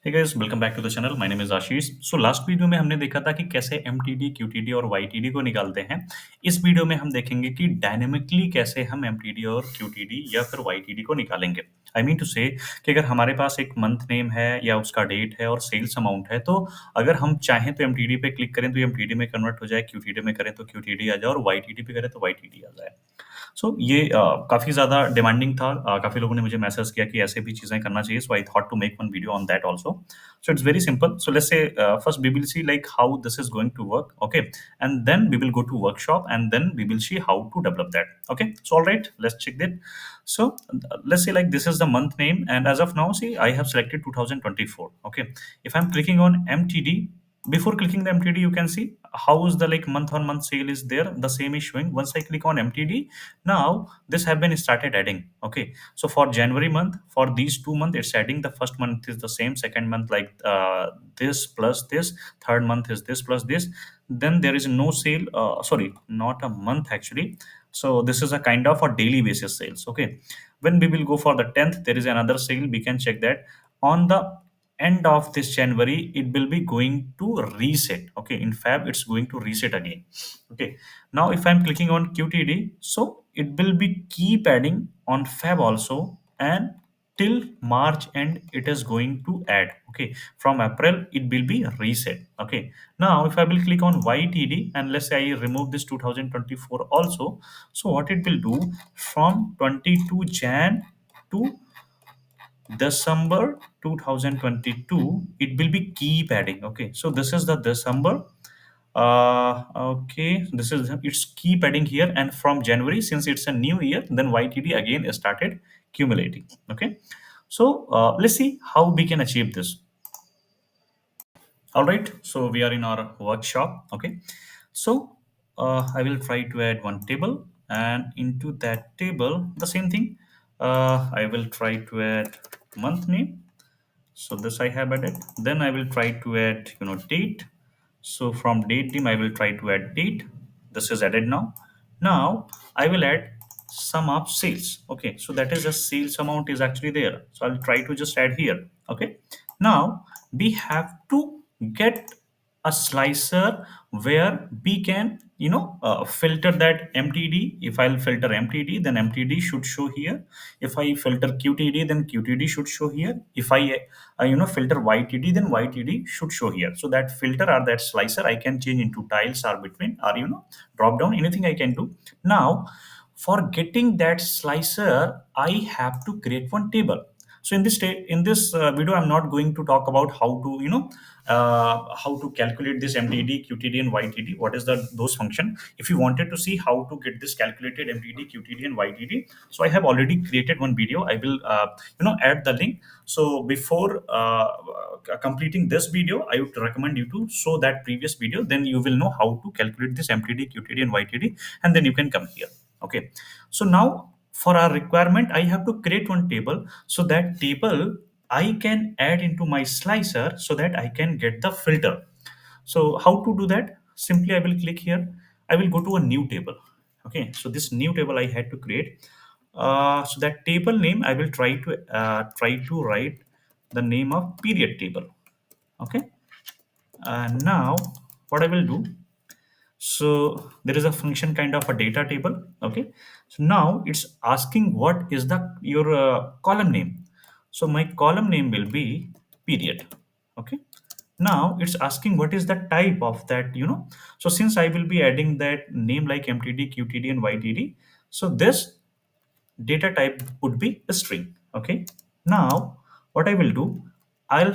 Hey guys welcome back to the channel. My name is Ashish. So last video में हमने देखा था कि कैसे एमटीडी क्यूटीडी और वाईटीडी को निकालते हैं। इस वीडियो में हम देखेंगे कि डायनेमिकली कैसे हम एमटीडी और क्यूटीडी या फिर वाईटीडी को निकालेंगे। आई मीन टू से कि अगर हमारे पास एक मंथ नेम है या उसका डेट है और सेल्स अमाउंट है, तो अगर हम चाहें तो एमटीडी पे क्लिक करें तो एमटीडी में कन्वर्ट हो जाए, क्यूटीडी में करें तो क्यूटीडी आ जाए और वाईटीडी पे करें तो वाईटीडी आ जाए। सो ये काफ़ी ज़्यादा डिमांडिंग था। काफ़ी लोगों ने मुझे मैसेज किया कि ऐसे भी चीज़ें करना चाहिए, so I thought to make one video on that also. So it's very simple. So let's say first we will see like how this is going to work, okay, and then we will go to workshop and then we will see how to develop that. Okay, so all right, let's check that. So let's say like this is the month name, and as of now, see I have selected 2024. Okay, if I'm clicking on MTD, before clicking the MTD, you can see how is the like month on month sale is there. The same is showing. Once I click on MTD, now this have been started adding. Okay, so for January month, for these 2 months, it's adding. The first month is the same, second month like this plus this, third month is this plus this. Then there is no sale. Sorry, not a month actually. So this is a kind of a daily basis sales. Okay, when we will go for the 10th, there is another sale. We can check that on the end of this January, it will be going to reset. Okay, in Feb, it's going to reset again. Okay, now if I'm clicking on QTD, so it will be keep adding on Feb also, and till March end it is going to add. Okay, from April it will be reset. Okay, now if I will click on YTD and let's say I remove this 2024 also, so what it will do from 22 Jan to December 2022, it will be keep adding. Okay, so this is the December. Okay, this is it's keep adding here, and from January, since it's a new year, then YTD again started accumulating. Okay, so let's see how we can achieve this. All right, so we are in our workshop. Okay, so I will try to add one table, and into that table, the same thing. I will try to add month name. So this I have added. Then I will try to add date. So from date name I will try to add date. This is added now. Now I will add sum of sales. Okay, so that is the sales amount is actually there, so I'll try to just add here. Okay, now we have to get a slicer where we can filter that MTD. If I'll filter MTD, then MTD should show here. If I filter QTD, then QTD should show here. If I filter YTD, then YTD should show here. So that filter or that slicer I can change into tiles or between, or drop down, anything I can do. Now for getting that slicer, I have to create one table. So in this video, I'm not going to talk about how to how to calculate this MTD, QTD, and YTD. What is those function? If you wanted to see how to get this calculated MTD, QTD, and YTD, so I have already created one video. I will add the link. So before completing this video, I would recommend you to show that previous video. Then you will know how to calculate this MTD, QTD, and YTD, and then you can come here. Okay, so now for our requirement, I have to create one table. So that table I can add into my slicer so that I can get the filter. So how to do that? Simply I will click here. I will go to a new table. Okay, so this new table I had to create. So that table name I will try to write the name of period table. Okay, now what I will do, so there is a function kind of a data table. Okay, so now it's asking what is the your column name. So my column name will be period. Okay, now it's asking what is the type of that. So since I will be adding that name like MTD, QTD, and YTD, so this data type would be a string. Okay, now what I will do, I'll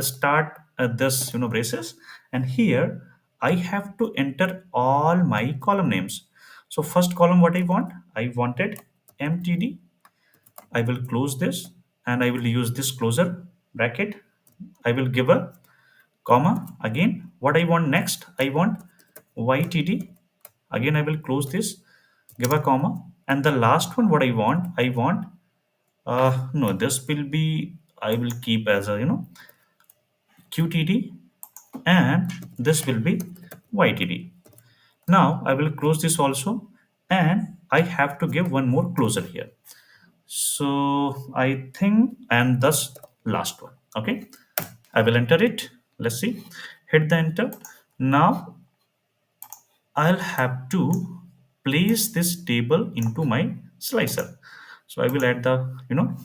start this braces, and here I have to enter all my column names. So first column, what I wanted MTD. I will close this, and I will use this closer bracket. I will give a comma. Again, what I want next, I want YTD. Again, I will close this, give a comma, and the last one, what I want no, this will be, I will keep as a QTD, and this will be YTD. Now I will close this also, and I have to give one more closure here. So I think, and thus last one. Okay, I will enter it. Let's see. Hit the enter. Now I'll have to place this table into my slicer. So I will add the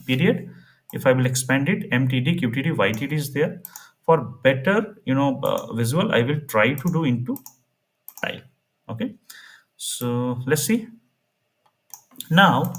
period. If I will expand it, MTD QTD YTD is there. For better visual, I will try to do into tile. Okay. So let's see. Now,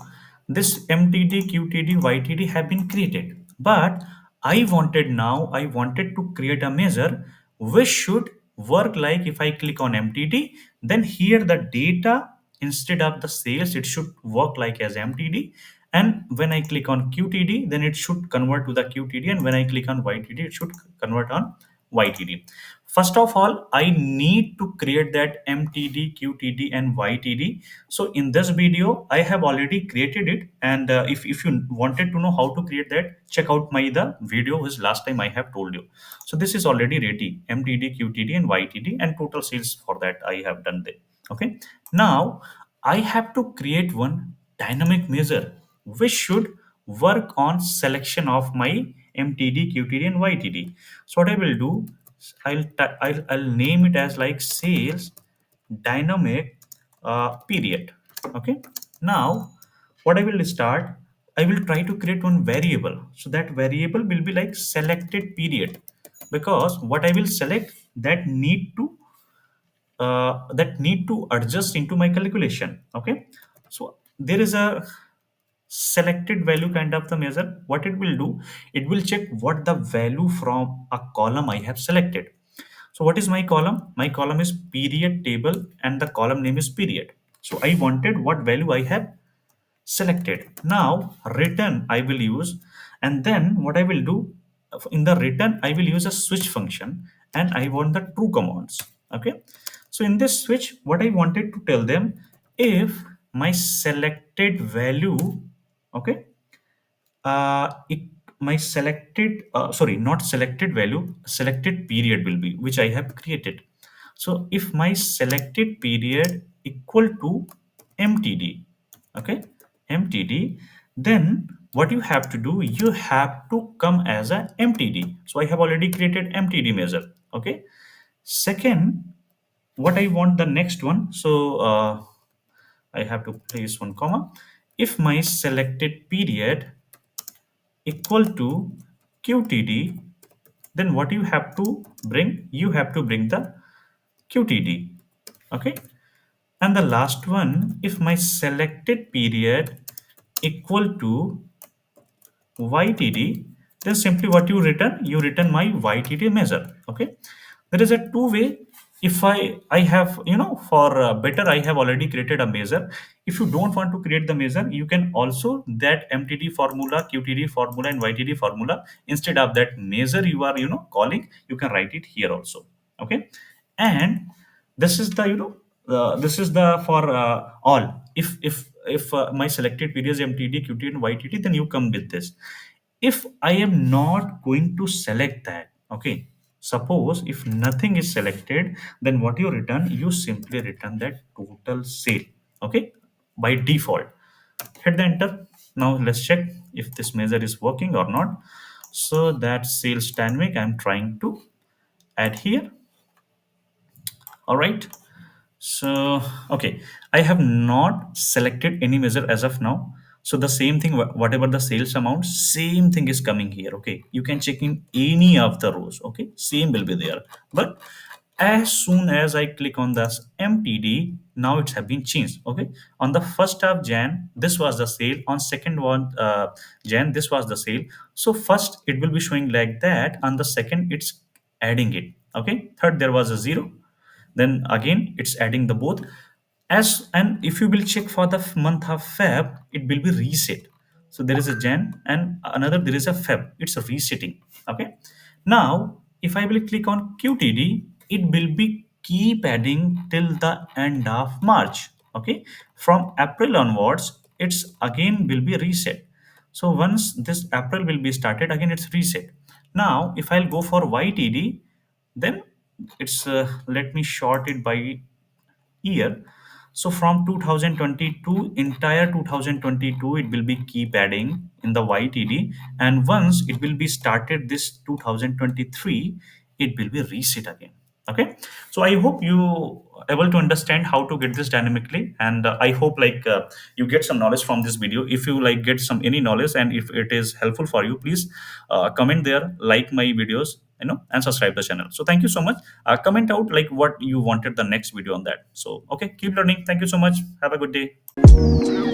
this MTD, QTD, YTD have been created, but I wanted to create a measure which should work like if I click on MTD, then here the data instead of the sales, it should work like as MTD. And when I click on QTD, then it should convert to the QTD. And when I click on YTD, it should convert on YTD. First of all, I need to create that MTD, QTD, and YTD. So in this video, I have already created it. And if you wanted to know how to create that, check out my the video which last time I have told you. So this is already ready, MTD, QTD, and YTD, and total sales for that I have done there. Okay. Now I have to create one dynamic measure which should work on selection of my MTD, QTD, and YTD. So what I will do, I'll name it as like sales dynamic period. Okay. Now what I will start, I will try to create one variable. So that variable will be like selected period, because what I will select that need to adjust into my calculation. Okay. So there is a selected value kind of the measure. What it will do, it will check what the value from a column I have selected. So what is my column? My column is period table and the column name is period. So I wanted what value I have selected. Now return I will use, and then what I will do, in the return I will use a switch function, and I want the true commands. Okay. So in this switch, what I wanted to tell them, if my selected value, okay, it, my selected sorry, not selected value, selected period will be which I have created. So if my selected period equal to MTD, okay, MTD, then what you have to do, you have to come as a MTD. So I have already created MTD measure. Okay. Second, what I want the next one, so I have to place one comma. If my selected period equal to QTD, then what you have to bring, you have to bring the QTD. Okay. And the last one, if my selected period equal to YTD, then simply what you return my YTD measure. Okay. There is a two way. If I have, for better, I have already created a measure. If you don't want to create the measure, you can also that MTD formula, QTD formula, and YTD formula, instead of that measure you are calling, you can write it here also. Okay. And this is the this is the for all. If my selected period is MTD, QTD, and YTD, then you come with this. If I am not going to select that, okay, suppose if nothing is selected, then what you return, you simply return that total sale. Okay. By default, hit the enter. Now let's check if this measure is working or not. So that sales dynamic I'm trying to add here. All right. So, okay, I have not selected any measure as of now. So the same thing, whatever the sales amount, same thing is coming here. Okay, you can check in any of the rows. Okay, same will be there. But as soon as I click on this MTD, now it's have been changed. Okay, on the 1st of Jan, this was the sale. On second one Jan, this was the sale. So first it will be showing like that. On the second, it's adding it. Okay, third there was a zero, then again it's adding the both. As and if you will check for the month of Feb, it will be reset. So there is a Jan and another, there is a Feb, it's a resetting. Okay. Now if I will click on QTD, it will be keep adding till the end of March. Okay. From April onwards, it's again will be reset. So once this April will be started, again it's reset. Now if I'll go for YTD, then it's let me short it by year. So from 2022, entire 2022, it will be keep adding in the YTD, and once it will be started this 2023, it will be reset again. Okay, so I hope you able to understand how to get this dynamically, and I hope you get some knowledge from this video. If you like get some any knowledge, and if it is helpful for you, please comment there, like my videos, and subscribe the channel. So thank you so much. Comment out like what you wanted the next video on that. So okay, keep learning. Thank you so much. Have a good day.